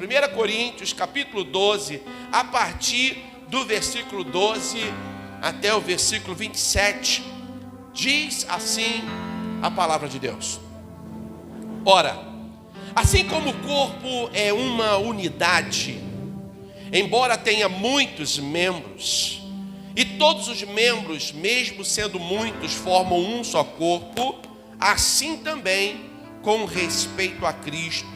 1 Coríntios, capítulo 12, a partir do versículo 12 até o versículo 27, diz assim a palavra de Deus. Ora, assim como o corpo é uma unidade, embora tenha muitos membros, e todos os membros, mesmo sendo muitos, formam um só corpo, assim também com respeito a Cristo.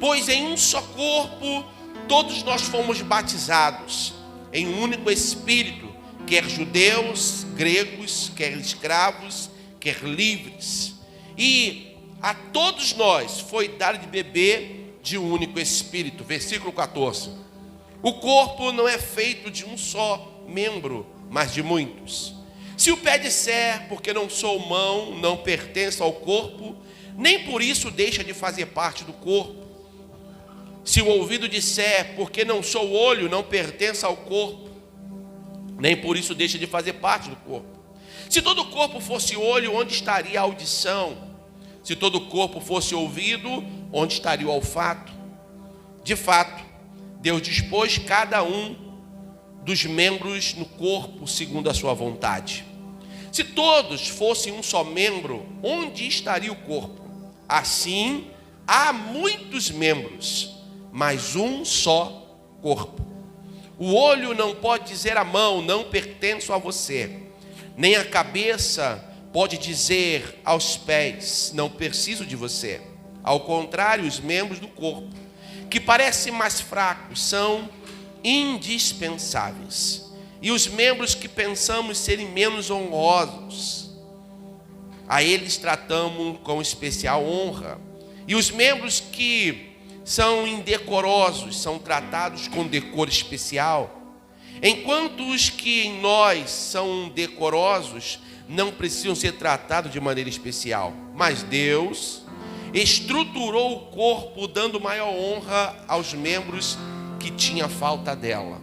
Pois em um só corpo todos nós fomos batizados, em um único Espírito, quer judeus, gregos, quer escravos, quer livres. E a todos nós foi dado de beber de um único Espírito. Versículo 14. O corpo não é feito de um só membro, mas de muitos. Se o pé disser, porque não sou mão, não pertenço ao corpo, nem por isso deixa de fazer parte do corpo. Se o ouvido disser, porque não sou olho, não pertenço ao corpo, nem por isso deixa de fazer parte do corpo. Se todo o corpo fosse olho, onde estaria a audição? Se todo o corpo fosse ouvido, onde estaria o olfato? De fato, Deus dispôs cada um dos membros no corpo segundo a sua vontade. Se todos fossem um só membro, onde estaria o corpo? Assim, há muitos membros, mas um só corpo. O olho não pode dizer à mão, não pertenço a você, nem a cabeça pode dizer aos pés, não preciso de você. Ao contrário, os membros do corpo, que parecem mais fracos, são indispensáveis. E os membros que pensamos serem menos honrosos, a eles tratamos com especial honra. E os membros que são indecorosos são tratados com decoro especial. Enquanto os que em nós são decorosos não precisam ser tratados de maneira especial. Mas Deus estruturou o corpo, dando maior honra aos membros que tinha falta dela,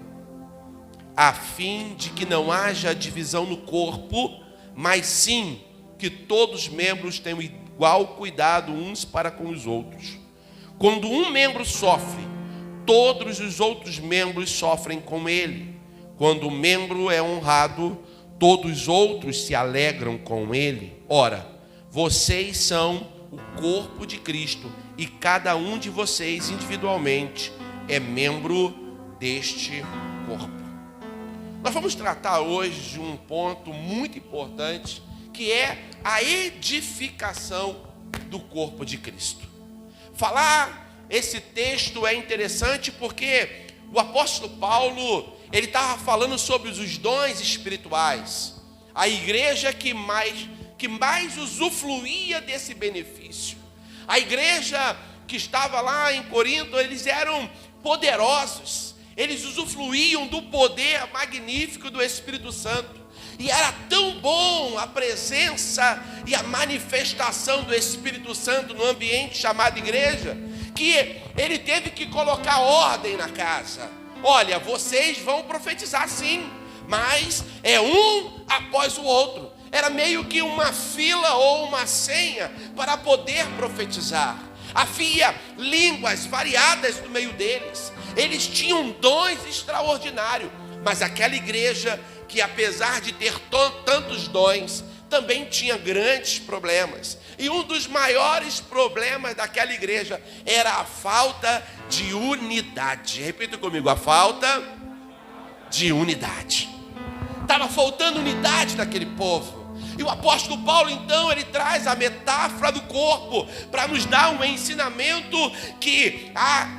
a fim de que não haja divisão no corpo, mas sim que todos os membros tenham igual cuidado uns para com os outros. Quando um membro sofre, todos os outros membros sofrem com ele. Quando o membro é honrado, todos os outros se alegram com ele. Ora, vocês são o corpo de Cristo, e cada um de vocês individualmente é membro deste corpo. Nós vamos tratar hoje de um ponto muito importante, que é a edificação do corpo de Cristo. Falar esse texto é interessante porque o apóstolo Paulo, ele estava falando sobre os dons espirituais, a igreja que mais usufruía desse benefício. A igreja que estava lá em Corinto, eles eram poderosos, eles usufruíam do poder magnífico do Espírito Santo. E era tão bom a presença e a manifestação do Espírito Santo no ambiente chamado igreja, que ele teve que colocar ordem na casa. Olha, vocês vão profetizar sim, mas é um após o outro. Era meio que uma fila ou uma senha para poder profetizar. Havia línguas variadas no meio deles. Eles tinham dons extraordinários. Mas aquela igreja que, apesar de ter tantos dons, também tinha grandes problemas. E um dos maiores problemas daquela igreja era a falta de unidade. Repita comigo, a falta de unidade. Estava faltando unidade naquele povo. E o apóstolo Paulo, então, ele traz a metáfora do corpo para nos dar um ensinamento que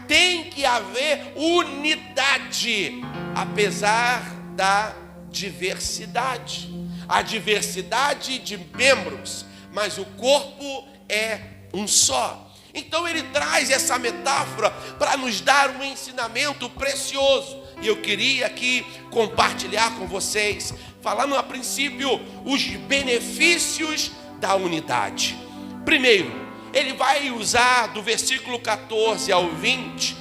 tem que haver unidade, apesar da diversidade. A diversidade de membros, mas o corpo é um só. Então ele traz essa metáfora para nos dar um ensinamento precioso. E eu queria aqui compartilhar com vocês, falando a princípio os benefícios da unidade. Primeiro, ele vai usar do versículo 14 ao 20,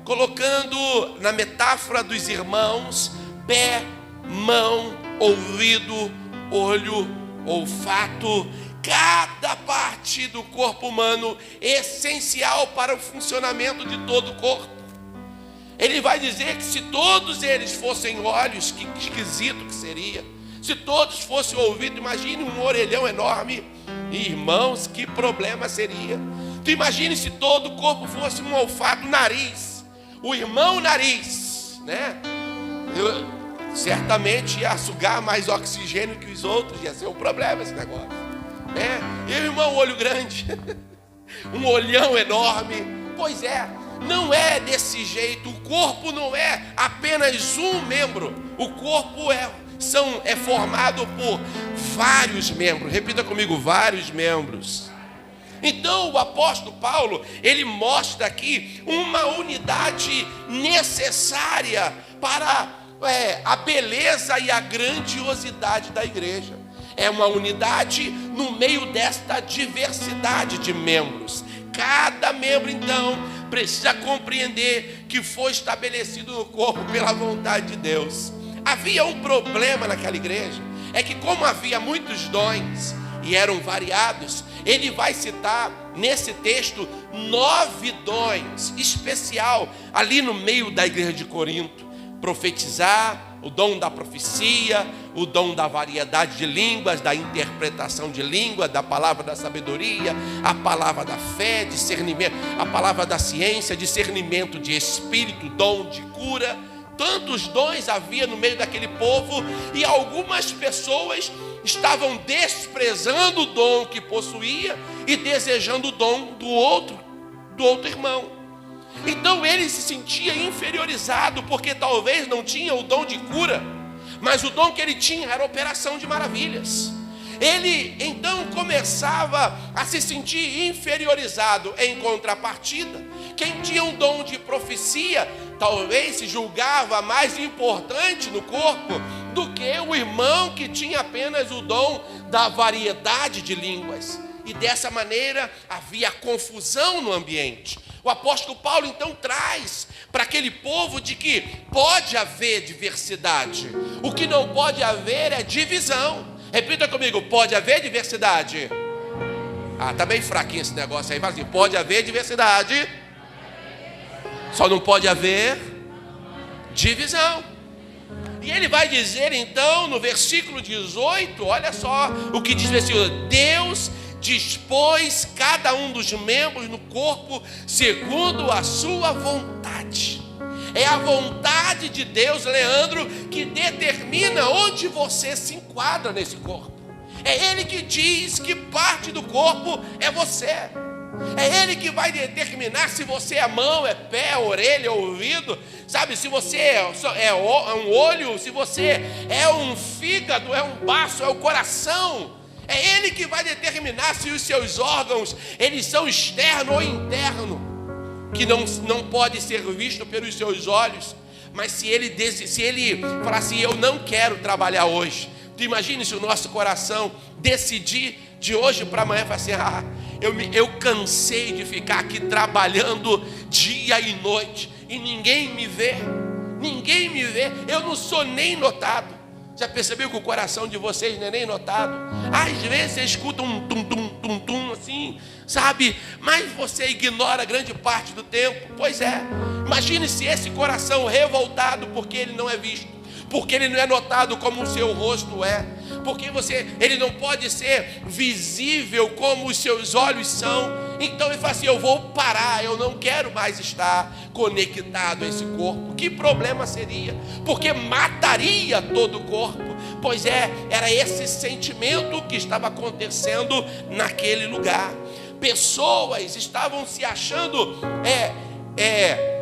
colocando na metáfora dos irmãos, pé, mão, ouvido, olho, olfato, cada parte do corpo humano essencial para o funcionamento de todo o corpo. Ele vai dizer que se todos eles fossem olhos, que esquisito que seria. Se todos fossem ouvidos, imagine um orelhão enorme. Irmãos, que problema seria. Tu imagine se todo o corpo fosse um olfato, nariz. O irmão nariz, né? Certamente ia sugar mais oxigênio que os outros. Ia ser um problema esse negócio, né? E o irmão olho grande. Um olhão enorme. Pois é, não é desse jeito. O corpo não é apenas um membro. O corpo é formado por vários membros. Repita comigo, vários membros. Então o apóstolo Paulo, ele mostra aqui uma unidade necessária para a beleza e a grandiosidade da igreja. É uma unidade no meio desta diversidade de membros. Cada membro, então, precisa compreender que foi estabelecido no corpo pela vontade de Deus. Havia um problema naquela igreja, é que como havia muitos dons e eram variados, ele vai citar nesse texto 9 dons especial ali no meio da igreja de Corinto: profetizar, o dom da profecia, o dom da variedade de línguas, da interpretação de língua, da palavra da sabedoria, a palavra da fé, discernimento, a palavra da ciência, discernimento de espírito, dom de cura. Tantos dons havia no meio daquele povo, e algumas pessoas estavam desprezando o dom que possuía e desejando o dom do outro irmão. Então ele se sentia inferiorizado, porque talvez não tinha o dom de cura, mas o dom que ele tinha era a operação de maravilhas. Ele então começava a se sentir inferiorizado. Em contrapartida, quem tinha um dom de profecia talvez se julgava mais importante no corpo do que o irmão que tinha apenas o dom da variedade de línguas. E dessa maneira havia confusão no ambiente. O apóstolo Paulo então traz para aquele povo de que pode haver diversidade. O que não pode haver é divisão. Repita comigo, pode haver diversidade. Tá bem fraquinho esse negócio aí. Fala assim, pode haver diversidade, só não pode haver divisão. E ele vai dizer então no versículo 18, olha só o que diz o versículo: Deus dispôs cada um dos membros no corpo segundo a sua vontade. É a vontade de Deus, Leandro, que determina onde você se enquadra nesse corpo. É Ele que diz que parte do corpo é você. É Ele que vai determinar se você é mão, é pé, orelha, é ouvido, sabe? Se você é um olho, se você é um fígado, é um baço, é o coração. É Ele que vai determinar se os seus órgãos, eles são externo ou interno, que não pode ser visto pelos seus olhos. Mas se ele falar assim, eu não quero trabalhar hoje, tu imagine se o nosso coração decidir de hoje para amanhã, falar assim, eu cansei de ficar aqui trabalhando dia e noite, e ninguém me vê, eu não sou nem notado. Já percebeu que o coração de vocês não é nem notado? Às vezes você escuta um tum-tum assim, sabe? Mas você ignora grande parte do tempo. Pois é, imagine se esse coração revoltado porque ele não é visto, porque ele não é notado como o seu rosto é, porque ele não pode ser visível como os seus olhos são. Então ele fala assim, eu vou parar, eu não quero mais estar conectado a esse corpo. Que problema seria? Porque mataria todo o corpo. Pois é, era esse sentimento que estava acontecendo naquele lugar. Pessoas estavam se achando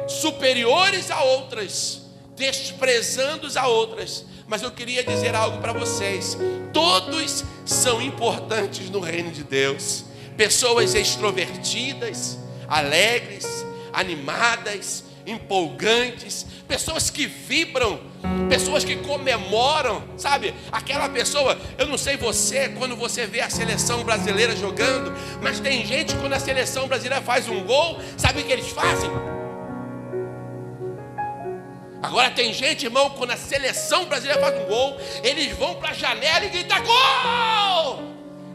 superiores a outras, desprezando a outras. Mas eu queria dizer algo para vocês: todos são importantes no reino de Deus. Pessoas extrovertidas, alegres, animadas, empolgantes, pessoas que vibram, pessoas que comemoram, sabe? Aquela pessoa, eu não sei você, quando você vê a seleção brasileira jogando, mas tem gente quando a seleção brasileira faz um gol, sabe o que eles fazem? Agora tem gente, irmão, quando a seleção brasileira faz um gol, eles vão para a janela e gritam gol!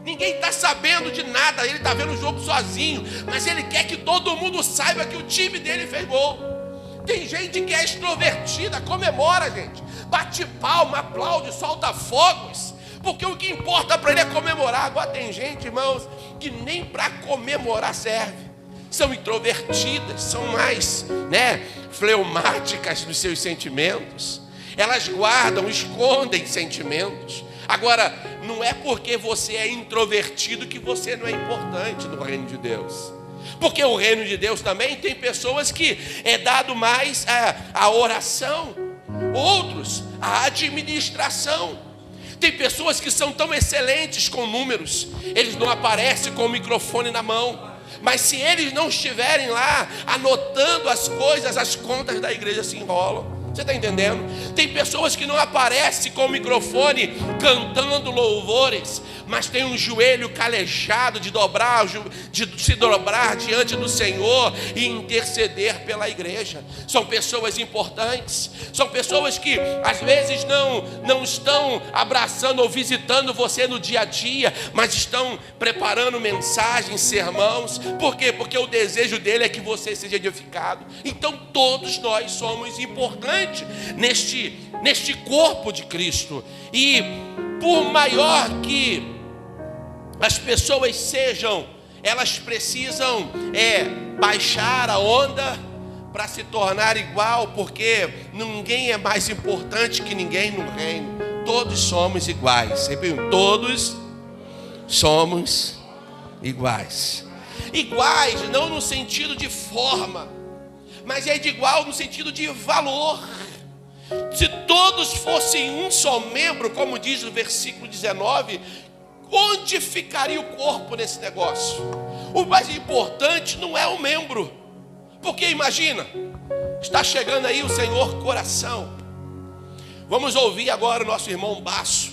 Ninguém está sabendo de nada, ele está vendo o jogo sozinho, mas ele quer que todo mundo saiba que o time dele fez gol. Tem gente que é extrovertida, comemora, gente, bate palma, aplaude, solta fogos, porque o que importa para ele é comemorar. Agora tem gente, irmãos, que nem para comemorar serve. São introvertidas, são mais, fleumáticas nos seus sentimentos. Elas guardam, escondem sentimentos. Agora, não é porque você é introvertido que você não é importante no reino de Deus. Porque o reino de Deus também tem pessoas que é dado mais a oração, outros a administração. Tem pessoas que são tão excelentes com números, eles não aparecem com o microfone na mão, mas se eles não estiverem lá anotando as coisas, as contas da igreja se enrolam. Você está entendendo? Tem pessoas que não aparecem com o microfone cantando louvores, mas tem um joelho calejado de se dobrar diante do Senhor e interceder pela igreja. São pessoas importantes, são pessoas que às vezes não estão abraçando ou visitando você no dia a dia, mas estão preparando mensagens, sermãos. Por quê? Porque o desejo dele é que você seja edificado. Então todos nós somos importantes neste corpo de Cristo. E por maior que as pessoas sejam, elas precisam baixar a onda para se tornar igual, porque ninguém é mais importante que ninguém no reino. Todos somos iguais. Todos somos iguais. Iguais não no sentido de forma, mas é de igual no sentido de valor. Se todos fossem um só membro, como diz o versículo 19, onde ficaria o corpo nesse negócio? O mais importante não é o membro, porque imagina, está chegando aí o Senhor Coração. Vamos ouvir agora o nosso irmão Baço.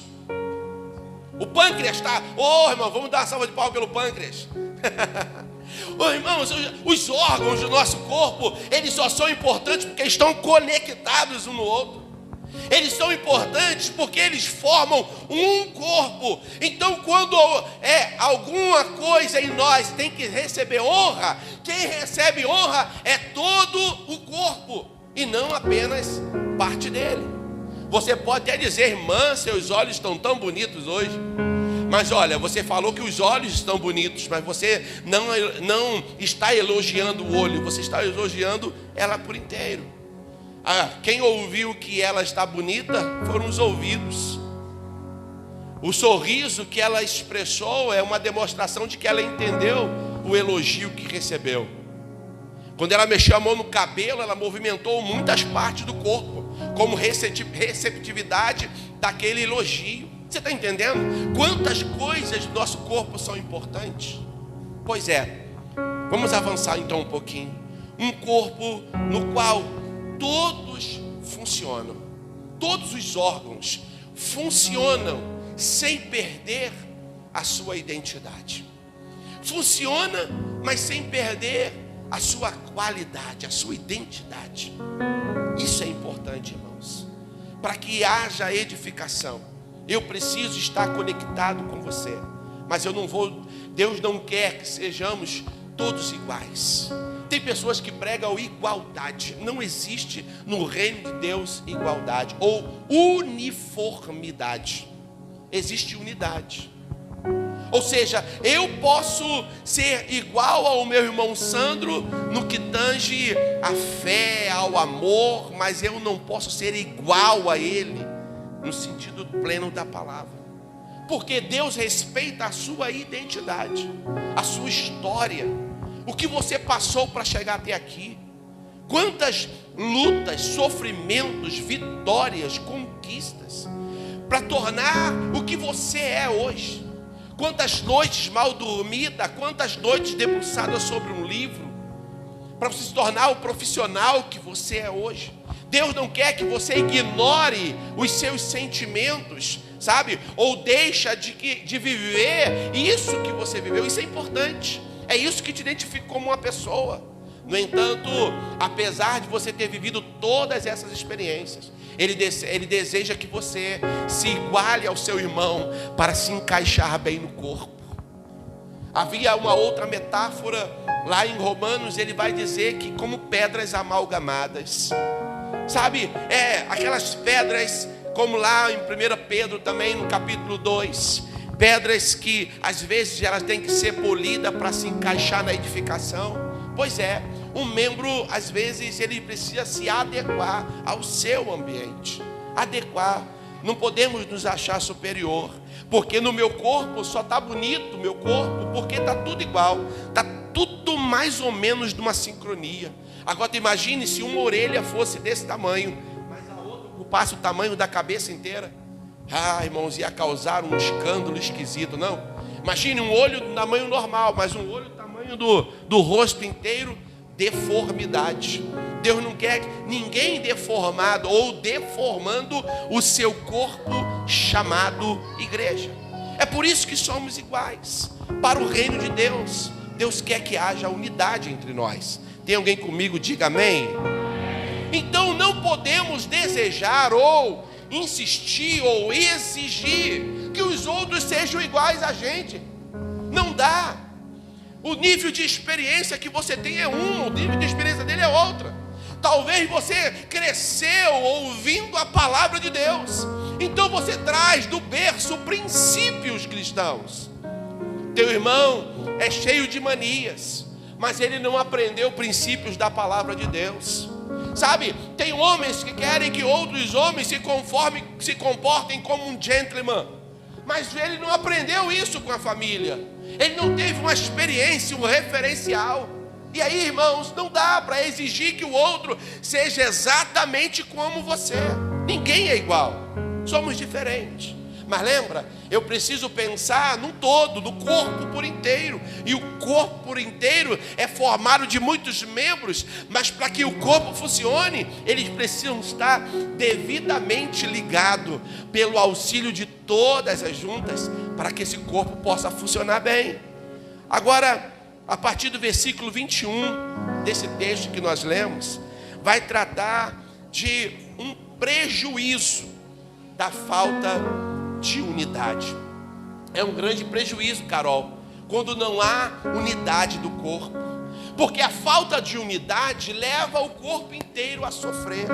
O Pâncreas está... irmão, vamos dar uma salva de palmas pelo Pâncreas. Irmãos, os órgãos do nosso corpo, eles só são importantes porque estão conectados um no outro. Eles são importantes porque eles formam um corpo. Então, quando alguma coisa em nós tem que receber honra, quem recebe honra é todo o corpo e não apenas parte dele. Você pode até dizer: irmã, seus olhos estão tão bonitos hoje. Mas olha, você falou que os olhos estão bonitos, mas você não está elogiando o olho, você está elogiando ela por inteiro. Quem ouviu que ela está bonita foram os ouvidos. O sorriso que ela expressou é uma demonstração de que ela entendeu o elogio que recebeu. Quando ela mexeu a mão no cabelo, ela movimentou muitas partes do corpo, como receptividade daquele elogio. Você está entendendo? Quantas coisas do nosso corpo são importantes? Pois é, vamos avançar então um pouquinho. Um corpo no qual todos funcionam, todos os órgãos funcionam sem perder a sua identidade. Funciona, mas sem perder a sua qualidade, a sua identidade. Isso é importante, irmãos. Para que haja edificação, eu preciso estar conectado com você. Mas Deus não quer que sejamos todos iguais. Tem pessoas que pregam igualdade. Não existe no reino de Deus igualdade ou uniformidade. Existe unidade. Ou seja, eu posso ser igual ao meu irmão Sandro no que tange a fé, ao amor, mas eu não posso ser igual a ele no sentido pleno da palavra. Porque Deus respeita a sua identidade, a sua história, o que você passou para chegar até aqui. Quantas lutas, sofrimentos, vitórias, conquistas para tornar o que você é hoje. Quantas noites mal dormidas, quantas noites debruçadas sobre um livro para você se tornar o profissional que você é hoje. Deus não quer que você ignore os seus sentimentos, sabe? Ou deixa de viver isso que você viveu. Isso é importante. É isso que te identifica como uma pessoa. No entanto, apesar de você ter vivido todas essas experiências, Ele deseja que você se iguale ao seu irmão para se encaixar bem no corpo. Havia uma outra metáfora lá em Romanos, ele vai dizer que como pedras amalgamadas. Sabe, aquelas pedras, como lá em 1 Pedro também, no capítulo 2. Pedras que às vezes elas têm que ser polidas para se encaixar na edificação. Pois é, um membro às vezes ele precisa se adequar ao seu ambiente. Adequar. Não podemos nos achar superior, porque no meu corpo só está bonito, meu corpo, porque está tudo igual, está tudo mais ou menos numa sincronia. Agora imagine se uma orelha fosse desse tamanho, mas a outra ocupasse o tamanho da cabeça inteira. Irmãos, ia causar um escândalo esquisito, não? Imagine um olho do tamanho normal, mas um olho do tamanho do rosto inteiro, deformidade. Deus não quer ninguém deformado ou deformando o seu corpo chamado igreja. É por isso que somos iguais. Para o reino de Deus, Deus quer que haja unidade entre nós. Tem alguém comigo? Diga amém. Então não podemos desejar ou insistir ou exigir que os outros sejam iguais a gente. Não dá. O nível de experiência que você tem é um, o nível de experiência dele é outra. Talvez você cresceu ouvindo a palavra de Deus, então você traz do berço princípios cristãos. Teu irmão é cheio de manias, mas ele não aprendeu princípios da palavra de Deus. Sabe, tem homens que querem que outros homens se comportem como um gentleman, mas ele não aprendeu isso com a família. Ele não teve uma experiência, um referencial. E aí, irmãos, não dá para exigir que o outro seja exatamente como você. Ninguém é igual, somos diferentes. Mas lembra, eu preciso pensar num todo, no corpo por inteiro. E o corpo por inteiro é formado de muitos membros, mas para que o corpo funcione, eles precisam estar devidamente ligados pelo auxílio de todas as juntas, para que esse corpo possa funcionar bem. Agora, a partir do versículo 21 desse texto que nós lemos, vai tratar de um prejuízo da falta de unidade. É um grande prejuízo, Carol, quando não há unidade do corpo, porque a falta de unidade leva o corpo inteiro a sofrer.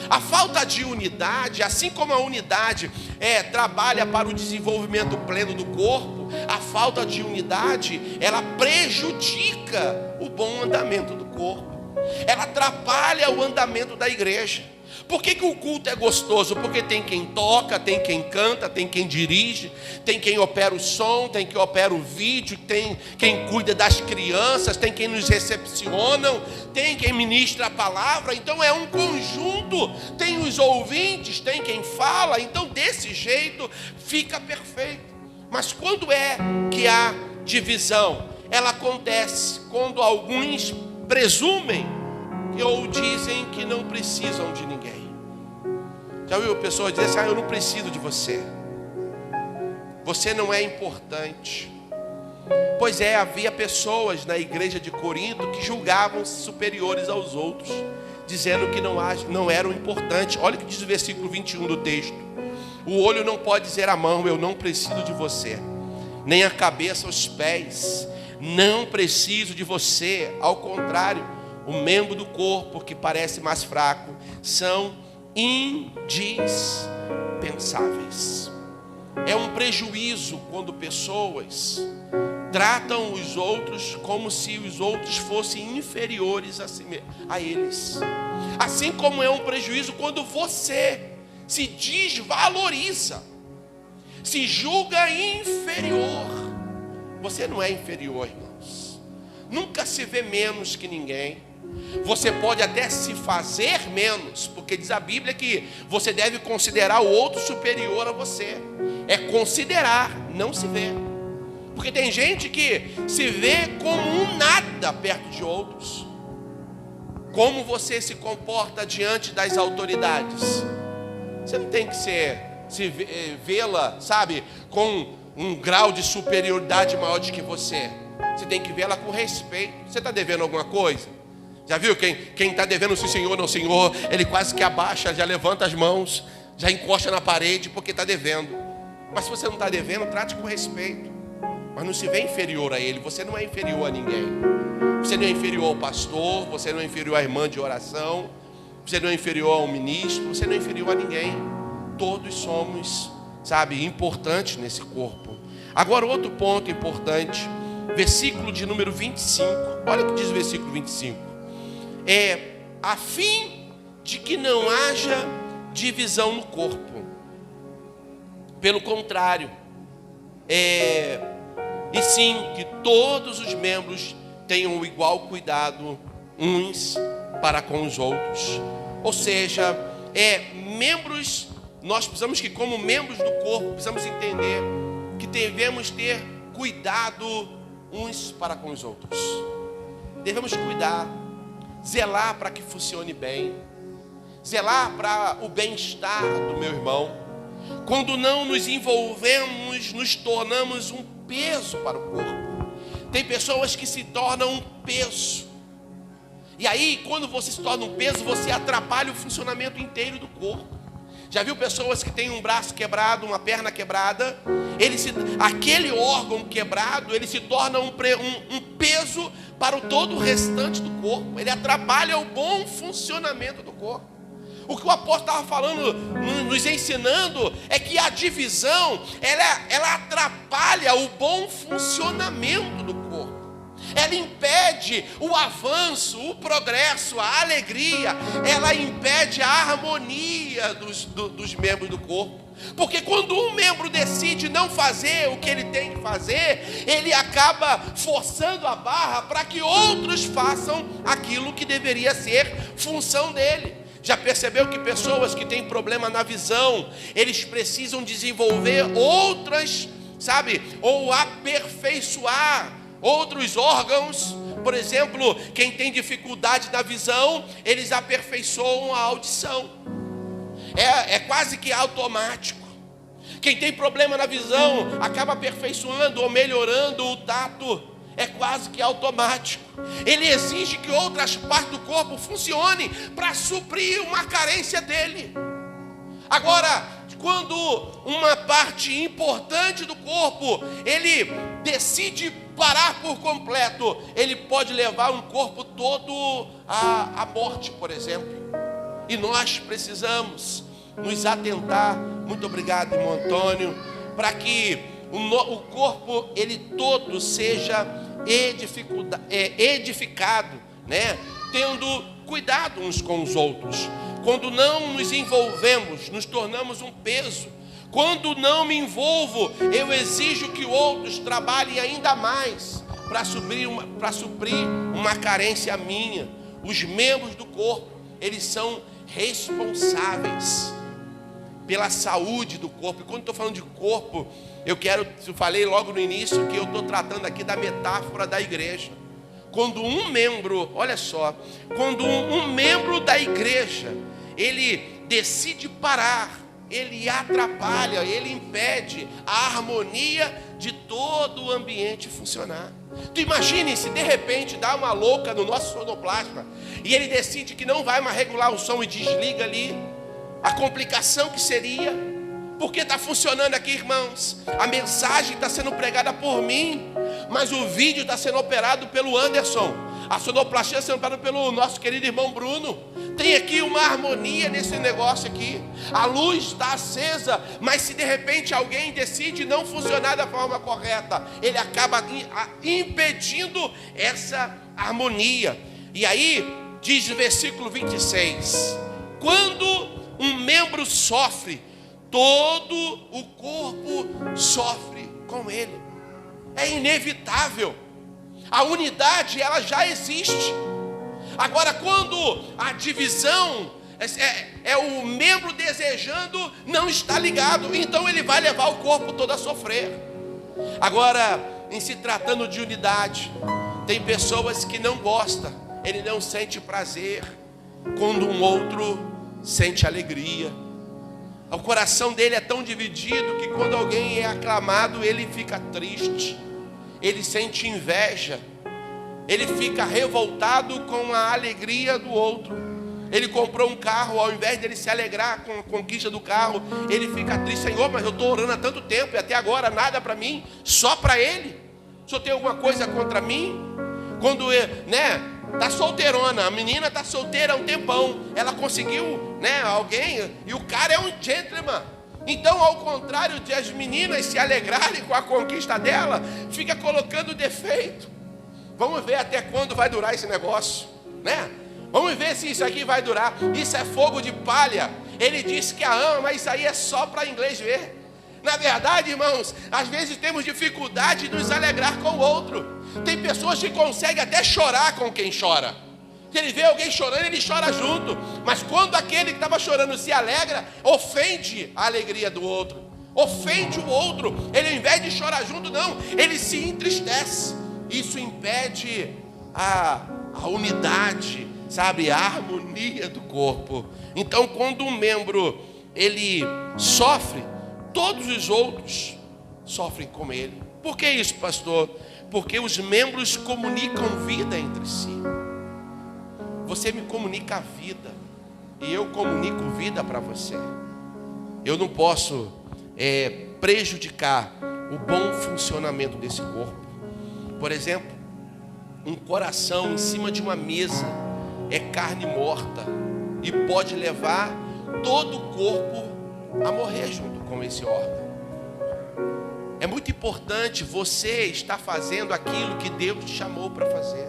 A falta de unidade, assim como a unidade trabalha para o desenvolvimento pleno do corpo, a falta de unidade, ela prejudica o bom andamento do corpo. Ela atrapalha o andamento da igreja. Por que o culto é gostoso? Porque tem quem toca, tem quem canta, tem quem dirige, tem quem opera o som, tem quem opera o vídeo, tem quem cuida das crianças, tem quem nos recepcionam, tem quem ministra a palavra. Então é um conjunto, tem os ouvintes, tem quem fala. Então desse jeito fica perfeito. Mas quando é que há divisão? Ela acontece quando alguns presumem ou dizem que não precisam de ninguém. Já viu pessoas dizer assim: eu não preciso de você, você não é importante. Pois é, havia pessoas na igreja de Corinto que julgavam-se superiores aos outros, dizendo que não eram importantes. Olha o que diz o versículo 21 do texto: o olho não pode dizer à mão, eu não preciso de você, nem a cabeça aos pés, não preciso de você. Ao contrário, o membro do corpo que parece mais fraco são indispensáveis. É um prejuízo quando pessoas tratam os outros como se os outros fossem inferiores a eles. Assim como é um prejuízo quando você se desvaloriza, se julga inferior. Você não é inferior, irmãos. Nunca se vê menos que ninguém. Você pode até se fazer menos, porque diz a Bíblia que você deve considerar o outro superior a você. É considerar, não se ver. Porque tem gente que se vê como um nada perto de outros. Como você se comporta diante das autoridades? Você não tem que vê-la, sabe, com um grau de superioridade maior do que você. Você tem que vê-la com respeito. Você está devendo alguma coisa? Já viu quem está devendo sim senhor, não senhor, ele quase que abaixa, já levanta as mãos, já encosta na parede porque está devendo. Mas se você não está devendo, trate com respeito. mas não se vê inferior a ele. Você não é inferior a ninguém. Você não é inferior ao pastor, você não é inferior à irmã de oração, você não é inferior ao ministro, você não é inferior a ninguém. Todos somos, importantes nesse corpo. Agora, outro ponto importante, versículo de número 25. Olha o que diz o versículo 25. A fim de que não haja divisão no corpo. Pelo contrário, e sim que todos os membros tenham igual cuidado uns para com os outros. Ou seja, membros, nós precisamos que, como membros do corpo, precisamos entender que devemos ter cuidado uns para com os outros. Devemos cuidar, zelar para que funcione bem, zelar para o bem-estar do meu irmão. Quando não nos envolvemos, nos tornamos um peso para o corpo. Tem pessoas que se tornam um peso. E aí, quando você se torna um peso, você atrapalha o funcionamento inteiro do corpo. Já viu pessoas que têm um braço quebrado, uma perna quebrada? Aquele órgão quebrado, ele se torna um peso para todo o restante do corpo. Ele atrapalha o bom funcionamento do corpo. O que o apóstolo estava falando, nos ensinando, é que a divisão, ela atrapalha o bom funcionamento do corpo. Ela impede o avanço, o progresso, a alegria. Ela impede a harmonia dos membros do corpo. Porque quando um membro decide não fazer o que ele tem que fazer, ele acaba forçando a barra para que outros façam aquilo que deveria ser função dele. Já percebeu que pessoas que têm problema na visão, eles precisam desenvolver outras, ou aperfeiçoar outros órgãos? Por exemplo, quem tem dificuldade na visão, eles aperfeiçoam a audição. É quase que automático. Quem tem problema na visão acaba aperfeiçoando ou melhorando o tato. É quase que automático. Ele exige que outras partes do corpo funcionem para suprir uma carência dele. Agora, quando uma parte importante do corpo, ele decide parar por completo, ele pode levar um corpo todo à morte, por exemplo. E nós precisamos nos atentar, muito obrigado, irmão Antônio, para que o corpo, ele todo seja edificado, tendo cuidado uns com os outros. Quando não nos envolvemos, nos tornamos um peso. Quando não me envolvo, eu exijo que outros trabalhem ainda mais para suprir uma carência minha. Os membros do corpo, eles são responsáveis pela saúde do corpo. E quando estou falando de corpo, eu falei logo no início que eu estou tratando aqui da metáfora da igreja. Quando um membro, olha só, quando um membro da igreja, ele decide parar, ele atrapalha, ele impede a harmonia de todo o ambiente funcionar. Tu imagine se de repente dá uma louca no nosso sonoplasma e ele decide que não vai mais regular o som e desliga ali. A complicação que seria, porque está funcionando aqui, irmãos, a mensagem está sendo pregada por mim, mas o vídeo está sendo operado pelo Anderson, a sonoplastia está sendo operada pelo nosso querido irmão Bruno. Tem aqui uma harmonia nesse negócio aqui, a luz está acesa, mas se de repente alguém decide não funcionar da forma correta, ele acaba impedindo essa harmonia. E aí, diz o versículo 26, quando um membro sofre, todo o corpo sofre com ele. É inevitável. A unidade, ela já existe. Agora, quando a divisão é o membro desejando, não está ligado, então ele vai levar o corpo todo a sofrer. Agora, em se tratando de unidade, tem pessoas que não gostam, ele não sente prazer quando um outro sente alegria. O coração dele é tão dividido que quando alguém é aclamado, ele fica triste, ele sente inveja, ele fica revoltado com a alegria do outro. Ele comprou um carro, ao invés dele se alegrar com a conquista do carro, ele fica triste. Senhor, mas eu estou orando há tanto tempo e até agora nada para mim, só para ele. O senhor tem alguma coisa contra mim? Quando, tá solteirona, a menina tá solteira há um tempão, ela conseguiu, alguém, e o cara é um gentleman. Então, ao contrário de as meninas se alegrarem com a conquista dela, fica colocando defeito. Vamos ver até quando vai durar esse negócio, Vamos ver se isso aqui vai durar. Isso é fogo de palha. Ele disse que a ama, mas isso aí é só para inglês ver. Na verdade, irmãos, às vezes temos dificuldade de nos alegrar com o outro. Tem pessoas que conseguem até chorar com quem chora. Se ele vê alguém chorando, ele chora junto. Mas quando aquele que estava chorando se alegra, ofende a alegria do outro. Ofende o outro. Ele, ao invés de chorar junto, não, ele se entristece. Isso impede a unidade, a harmonia do corpo. Então, quando um membro ele sofre, todos os outros sofrem com ele. Por que isso, pastor? Porque os membros comunicam vida entre si. Você me comunica a vida e eu comunico vida para você. Eu não posso prejudicar o bom funcionamento desse corpo. Por exemplo, um coração em cima de uma mesa é carne morta e pode levar todo o corpo a morrer junto com esse órgão. É muito importante você estar fazendo aquilo que Deus te chamou para fazer.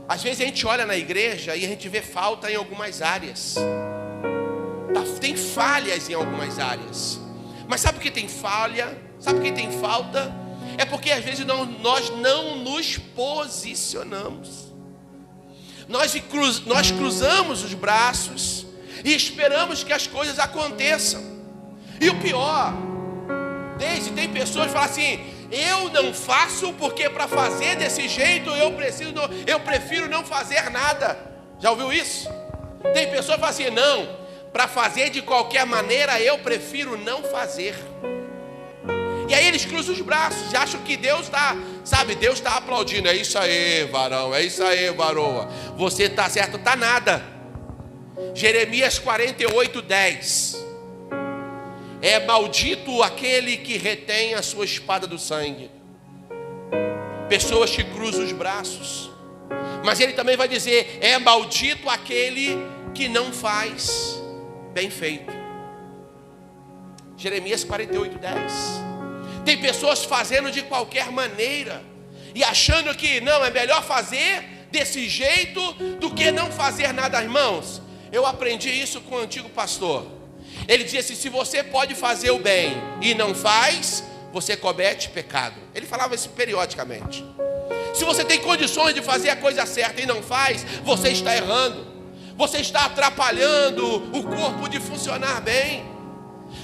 Às vezes a gente olha na igreja e a gente vê falta em algumas áreas. Tem falhas em algumas áreas. Mas sabe por que tem falha? Sabe por que tem falta? É porque às vezes nós não nos posicionamos. Nós cruzamos os braços e esperamos que as coisas aconteçam. E o pior, tem pessoas que falam assim: eu não faço porque para fazer desse jeito eu prefiro não fazer nada. Já ouviu isso? Tem pessoas que falam assim: não, para fazer de qualquer maneira eu prefiro não fazer. E aí eles cruzam os braços e acham que Deus está, Deus está aplaudindo. É isso aí, varão, é isso aí, varoa. Você está certo, está nada. Jeremias 48:10. É maldito aquele que retém a sua espada do sangue. Pessoas que cruzam os braços. Mas ele também vai dizer: é maldito aquele que não faz bem feito. Jeremias 48:10. Tem pessoas fazendo de qualquer maneira e achando que não, é melhor fazer desse jeito do que não fazer nada. Irmãos, eu aprendi isso com o antigo pastor. Ele dizia assim: se você pode fazer o bem e não faz, você comete pecado. Ele falava isso periodicamente. Se você tem condições de fazer a coisa certa e não faz, você está errando. Você está atrapalhando o corpo de funcionar bem.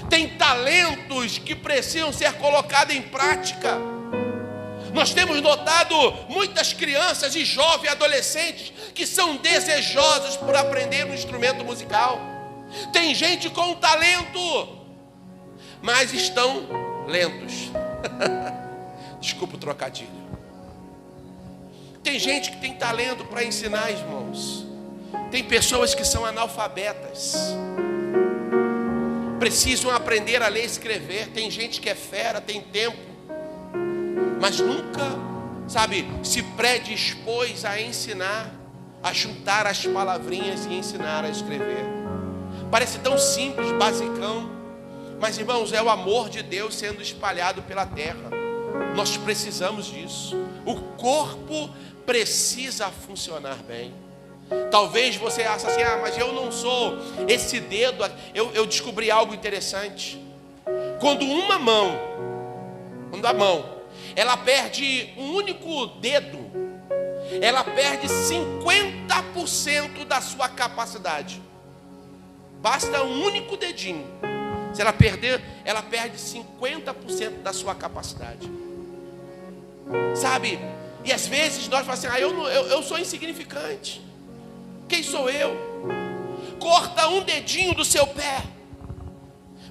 Tem talentos que precisam ser colocados em prática. Nós temos notado muitas crianças e jovens adolescentes que são desejosos por aprender um instrumento musical. Tem gente com talento, mas estão lentos. Desculpa o trocadilho. Tem gente que tem talento para ensinar, irmãos. Tem pessoas que são analfabetas, precisam aprender a ler e escrever. Tem gente que é fera, tem tempo, mas nunca, se predispôs a ensinar, a juntar as palavrinhas e ensinar a escrever. Parece tão simples, basicão, mas irmãos, é o amor de Deus sendo espalhado pela terra. Nós precisamos disso. O corpo precisa funcionar bem. Talvez você ache assim: mas eu não sou esse dedo. Eu descobri algo interessante. Quando a mão ela perde um único dedo, ela perde 50% da sua capacidade. Basta um único dedinho. Se ela perder, ela perde 50% da sua capacidade. E às vezes nós falamos assim: eu sou insignificante. Quem sou eu? Corta um dedinho do seu pé,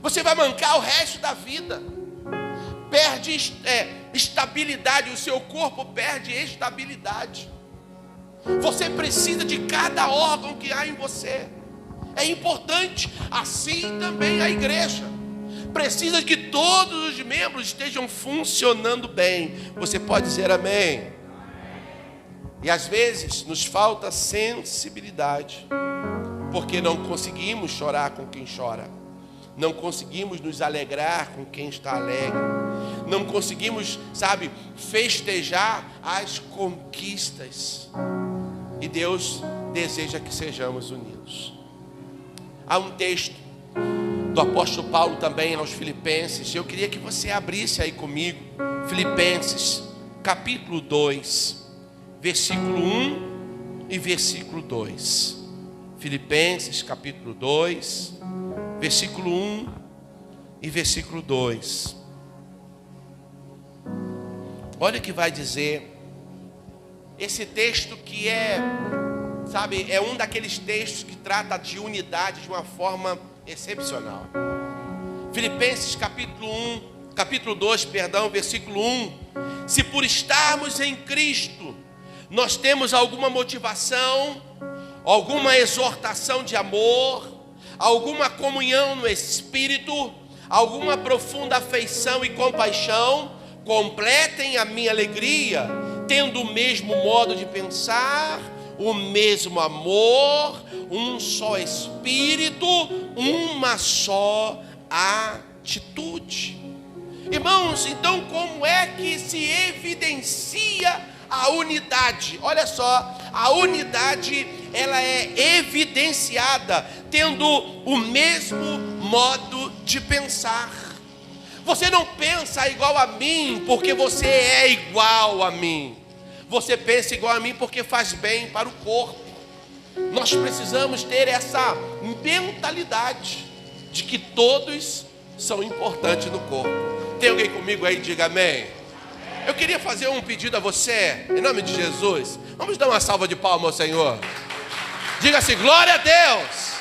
você vai mancar o resto da vida. Perde estabilidade, o seu corpo perde estabilidade. Você precisa de cada órgão que há em você. É importante. Assim também a igreja precisa que todos os membros estejam funcionando bem. Você pode dizer amém? E às vezes nos falta sensibilidade, porque não conseguimos chorar com quem chora, não conseguimos nos alegrar com quem está alegre, não conseguimos, festejar as conquistas. E Deus deseja que sejamos unidos. Há um texto do apóstolo Paulo também aos Filipenses. Eu queria que você abrisse aí comigo. Filipenses, capítulo 2, versículo 1 e versículo 2. Filipenses, capítulo 2, versículo 1 e versículo 2. Olha o que vai dizer. Esse texto que é um daqueles textos que trata de unidade de uma forma excepcional. Filipenses capítulo 2, versículo 1. Se por estarmos em Cristo, nós temos alguma motivação, alguma exortação de amor, alguma comunhão no Espírito, alguma profunda afeição e compaixão, completem a minha alegria, tendo o mesmo modo de pensar, o mesmo amor, um só Espírito, uma só atitude. Irmãos, então como é que se evidencia a unidade? Olha só, a unidade ela é evidenciada tendo o mesmo modo de pensar. Você não pensa igual a mim porque você é igual a mim. Você pensa igual a mim porque faz bem para o corpo. Nós precisamos ter essa mentalidade de que todos são importantes no corpo. Tem alguém comigo aí? Diga amém. Eu queria fazer um pedido a você, em nome de Jesus. Vamos dar uma salva de palmas ao Senhor. Diga assim: glória a Deus.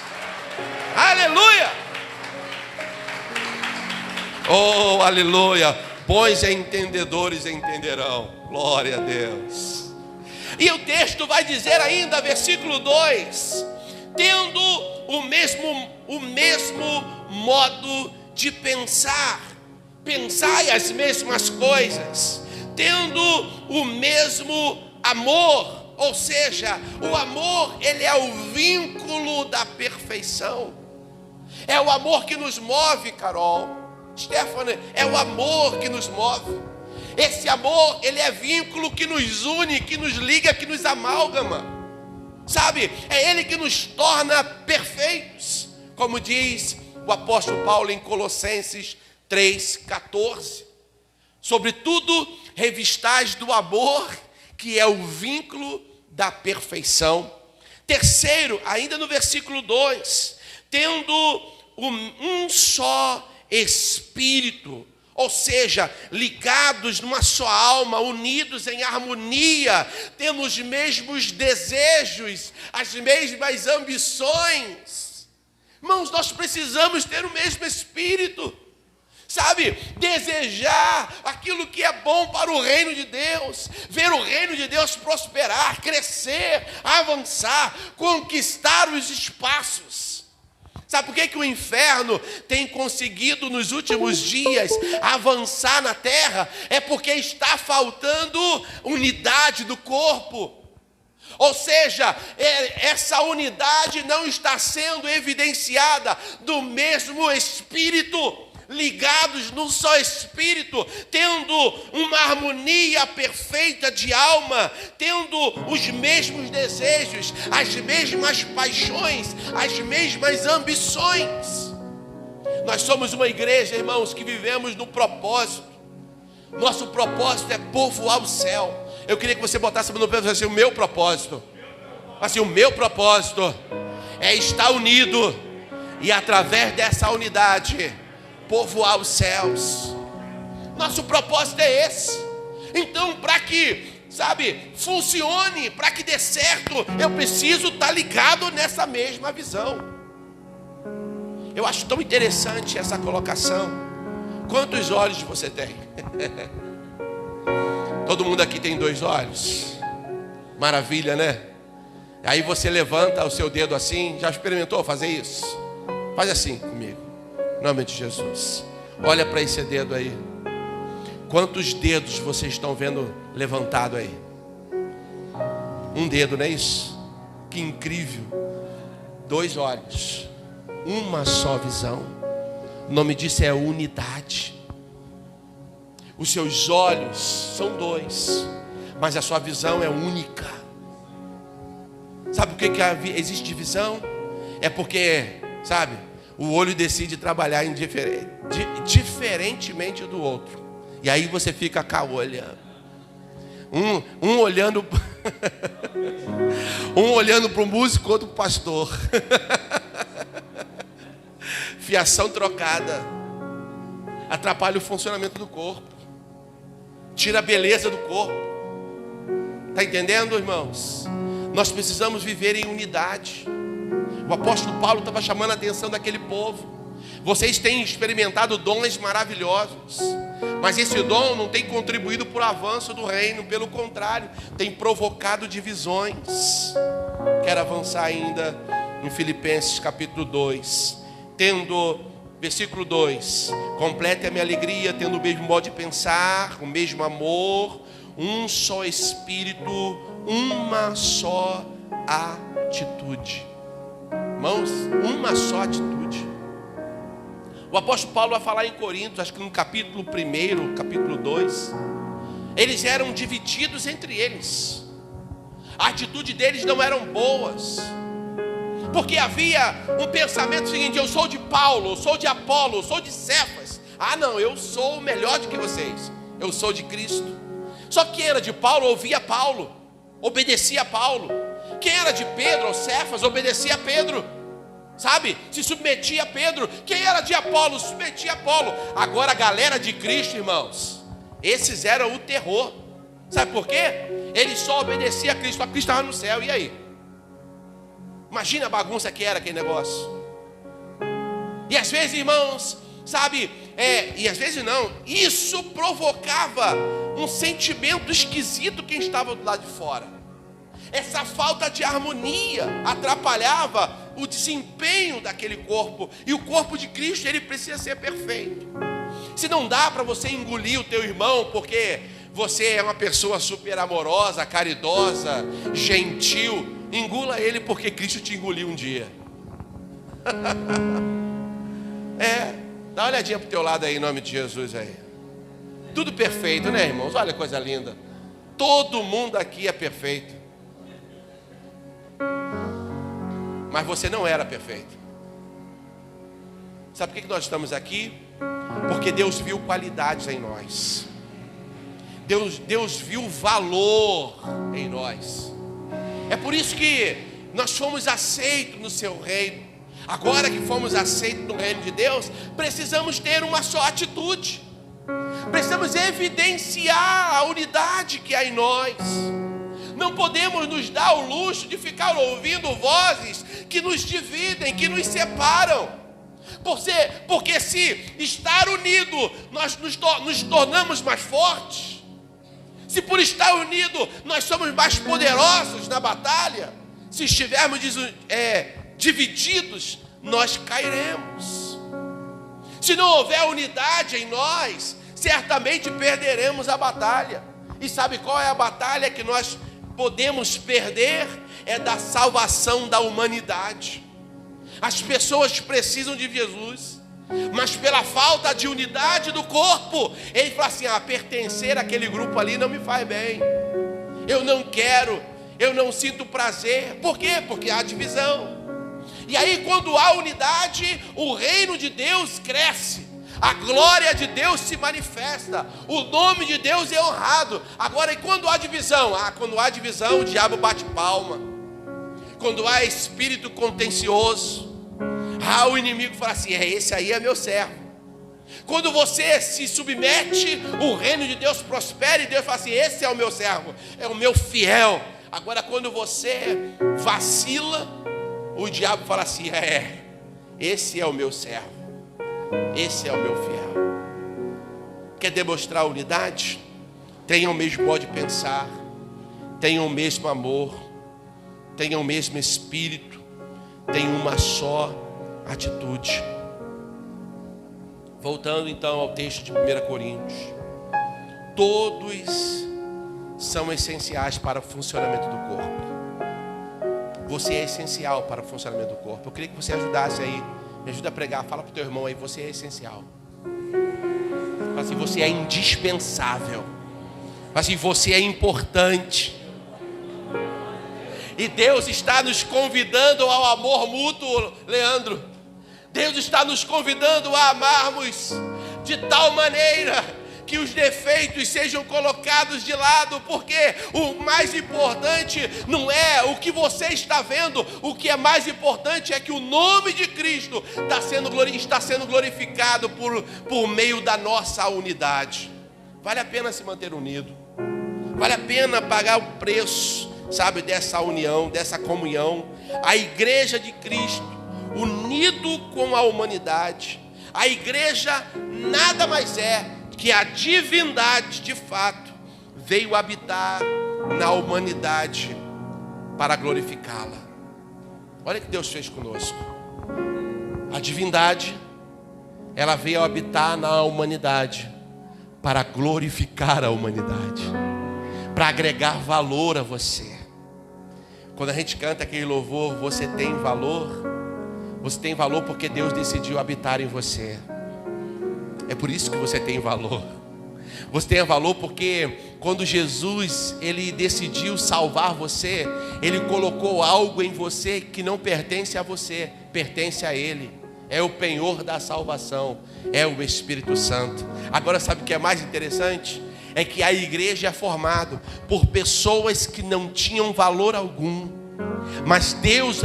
Aleluia. Oh, aleluia. Bons entendedores entenderão. Glória a Deus. E o texto vai dizer ainda, versículo 2: tendo o mesmo modo de pensar. Pensai as mesmas coisas, tendo o mesmo amor. Ou seja, o amor, ele é o vínculo da perfeição. É o amor que nos move, Carol, Stephanie, é o amor que nos move. Esse amor, ele é vínculo que nos une, que nos liga, que nos amálgama. É ele que nos torna perfeitos. Como diz o apóstolo Paulo em Colossenses 3,14. Sobretudo, revistais do amor, que é o vínculo da perfeição. Terceiro, ainda no versículo 2, tendo um só Espírito, ou seja, ligados numa só alma, unidos em harmonia, tendo os mesmos desejos, as mesmas ambições. Irmãos, nós precisamos ter o mesmo Espírito. Desejar aquilo que é bom para o reino de Deus, ver o reino de Deus prosperar, crescer, avançar, conquistar os espaços. Sabe por que o inferno tem conseguido nos últimos dias avançar na terra? É porque está faltando unidade do corpo. Ou seja, essa unidade não está sendo evidenciada do mesmo Espírito, ligados num só Espírito, tendo uma harmonia perfeita de alma, tendo os mesmos desejos, as mesmas paixões, as mesmas ambições. Nós somos uma igreja, irmãos, que vivemos no propósito. Nosso propósito é povoar o céu. Eu queria que você botasse no pé assim: o meu propósito. Assim, o meu propósito é estar unido e através dessa unidade povoar os céus. Nosso propósito é esse. Então, para que, funcione, para que dê certo, eu preciso estar ligado nessa mesma visão. Eu acho tão interessante essa colocação. Quantos olhos você tem? Todo mundo aqui tem 2 olhos. Maravilha, né? Aí você levanta o seu dedo assim. Já experimentou fazer isso? Faz assim comigo, em nome de Jesus. Olha para esse dedo aí. Quantos dedos vocês estão vendo levantado aí? Um dedo, não é isso? Que incrível. 2 olhos, uma só visão. O nome disso é unidade. Os seus olhos são 2, mas a sua visão é única. Sabe por que existe divisão? É porque, sabe, o olho decide trabalhar diferentemente do outro. E aí você fica cá olhando. Um olhando um olhando para o músico, outro para o pastor. Fiação trocada. Atrapalha o funcionamento do corpo. Tira a beleza do corpo. Está entendendo, irmãos? Nós precisamos viver em unidade. O apóstolo Paulo estava chamando a atenção daquele povo. Vocês têm experimentado dons maravilhosos, mas esse dom não tem contribuído para o avanço do reino. Pelo contrário, tem provocado divisões. Quero avançar ainda em Filipenses capítulo 2. Versículo 2: complete a minha alegria, tendo o mesmo modo de pensar, o mesmo amor, um só espírito, uma só atitude. Irmãos, uma só atitude. O apóstolo Paulo vai falar em Coríntios, acho que no capítulo 1, capítulo 2, eles eram divididos entre eles. A atitude deles não eram boas, porque havia um pensamento seguinte: eu sou de Paulo, eu sou de Apolo, eu sou de Cefas. Ah não, eu sou melhor do que vocês, eu sou de Cristo. Só que quem era de Paulo ouvia Paulo, obedecia a Paulo. Quem era de Pedro ou Cefas obedecia a Pedro, sabe? Se submetia a Pedro. Quem era de Apolo submetia a Apolo. Agora a galera de Cristo, irmãos, esses eram o terror. Sabe por quê? Eles só obedeciam a Cristo. A Cristo estava no céu, e aí? Imagina a bagunça que era aquele negócio. E às vezes, irmãos, sabe, e às vezes não, isso provocava um sentimento esquisito quem estava do lado de fora. Essa falta de harmonia atrapalhava o desempenho daquele corpo. E o corpo de Cristo, ele precisa ser perfeito. Se não dá para você engolir o teu irmão porque você é uma pessoa super amorosa, caridosa, gentil, engula ele porque Cristo te engoliu um dia. Dá uma olhadinha pro teu lado aí, em nome de Jesus aí. Tudo perfeito, né, irmãos? Olha que coisa linda. Todo mundo aqui é perfeito. Mas você não era perfeito. Sabe por que nós estamos aqui? Porque Deus viu qualidades em nós. Deus viu valor em nós. É por isso que nós fomos aceitos no seu reino. Agora que fomos aceitos no reino de Deus, precisamos ter uma só atitude. Precisamos evidenciar a unidade que há em nós. Não podemos nos dar o luxo de ficar ouvindo vozes que nos dividem, que nos separam. Porque se estar unido, nós nos tornamos mais fortes. Se por estar unido, nós somos mais poderosos na batalha. Se estivermos divididos, nós cairemos. Se não houver unidade em nós, certamente perderemos a batalha. E sabe qual é a batalha que nós podemos perder? É da salvação da humanidade. As pessoas precisam de Jesus, mas pela falta de unidade do corpo, ele fala assim: pertencer àquele grupo ali não me faz bem, eu não quero, eu não sinto prazer. Por quê? Porque há divisão. E aí, quando há unidade, o reino de Deus cresce, a glória de Deus se manifesta, o nome de Deus é honrado. Agora, e quando há divisão? Quando há divisão, o diabo bate palma. Quando há espírito contencioso, o inimigo fala assim: esse aí é meu servo. Quando você se submete, o reino de Deus prospera e Deus fala assim: esse é o meu servo, é o meu fiel. Agora, quando você vacila, o diabo fala assim: esse é o meu servo, esse é o meu fiel. Quer demonstrar unidade? Tenham o mesmo modo de pensar, tenham o mesmo amor, tenham o mesmo espírito, tenham uma só atitude. Voltando então ao texto de 1 Coríntios. Todos são essenciais para o funcionamento do corpo. Você é essencial para o funcionamento do corpo. Eu queria que você ajudasse aí. Me ajuda a pregar. Fala para o teu irmão aí. Você é essencial. Fala assim, você é indispensável. Fala assim, você é importante. E Deus está nos convidando ao amor mútuo, Leandro. Deus está nos convidando a amarmos de tal maneira que os defeitos sejam colocados de lado, porque o mais importante não é o que você está vendo, o que é mais importante é que o nome de Cristo está sendo glorificado por meio da nossa unidade. Vale a pena se manter unido, vale a pena pagar o preço, sabe, dessa união, dessa comunhão. A igreja de Cristo, unido com a humanidade, a igreja nada mais é que a divindade, de fato, veio habitar na humanidade para glorificá-la. Olha o que Deus fez conosco. A divindade, ela veio habitar na humanidade para glorificar a humanidade, para agregar valor a você. Quando a gente canta aquele louvor, você tem valor porque Deus decidiu habitar em você. É por isso que você tem valor. Você tem valor porque quando Jesus, ele decidiu salvar você, ele colocou algo em você que não pertence a você, pertence a ele. É o penhor da salvação, é o Espírito Santo. Agora sabe o que é mais interessante? É que a igreja é formada por pessoas que não tinham valor algum, mas Deus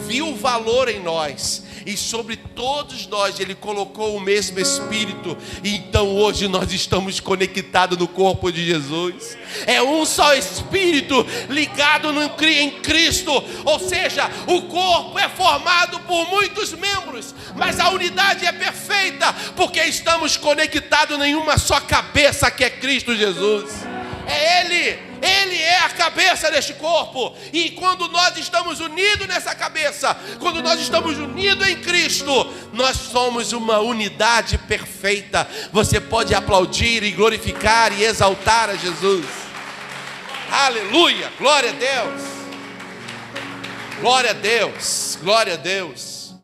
viu valor em nós, e sobre todos nós Ele colocou o mesmo Espírito. E então hoje nós estamos conectados no corpo de Jesus. É um só Espírito ligado em Cristo. Ou seja, o corpo é formado por muitos membros, mas a unidade é perfeita, porque estamos conectados em uma só cabeça, que é Cristo Jesus. É Ele é a cabeça deste corpo. E quando nós estamos unidos nessa cabeça, quando nós estamos unidos em Cristo, nós somos uma unidade perfeita. Você pode aplaudir e glorificar e exaltar a Jesus. Aleluia, glória a Deus. Glória a Deus, glória a Deus.